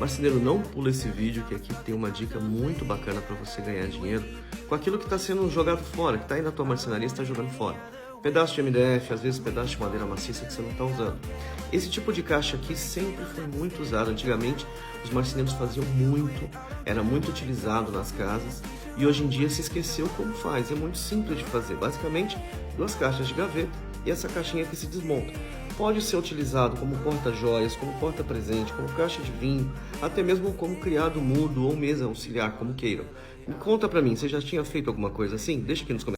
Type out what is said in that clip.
Marceneiro, não pula esse vídeo, que aqui tem uma dica muito bacana para você ganhar dinheiro com aquilo que está sendo jogado fora, que está aí na tua marcenaria e está jogando fora. Pedaço de MDF, às vezes pedaço de madeira maciça que você não está usando. Esse tipo de caixa aqui sempre foi muito usado. Antigamente, os marceneiros faziam muito, era muito utilizado nas casas e hoje em dia se esqueceu como faz. É muito simples de fazer. Basicamente, duas caixas de gaveta e essa caixinha que se desmonta. Pode ser utilizado como porta-joias, como porta-presente, como caixa de vinho, até mesmo como criado mudo ou mesa auxiliar, como queiram. Me conta pra mim, você já tinha feito alguma coisa assim? Deixa aqui nos comentários.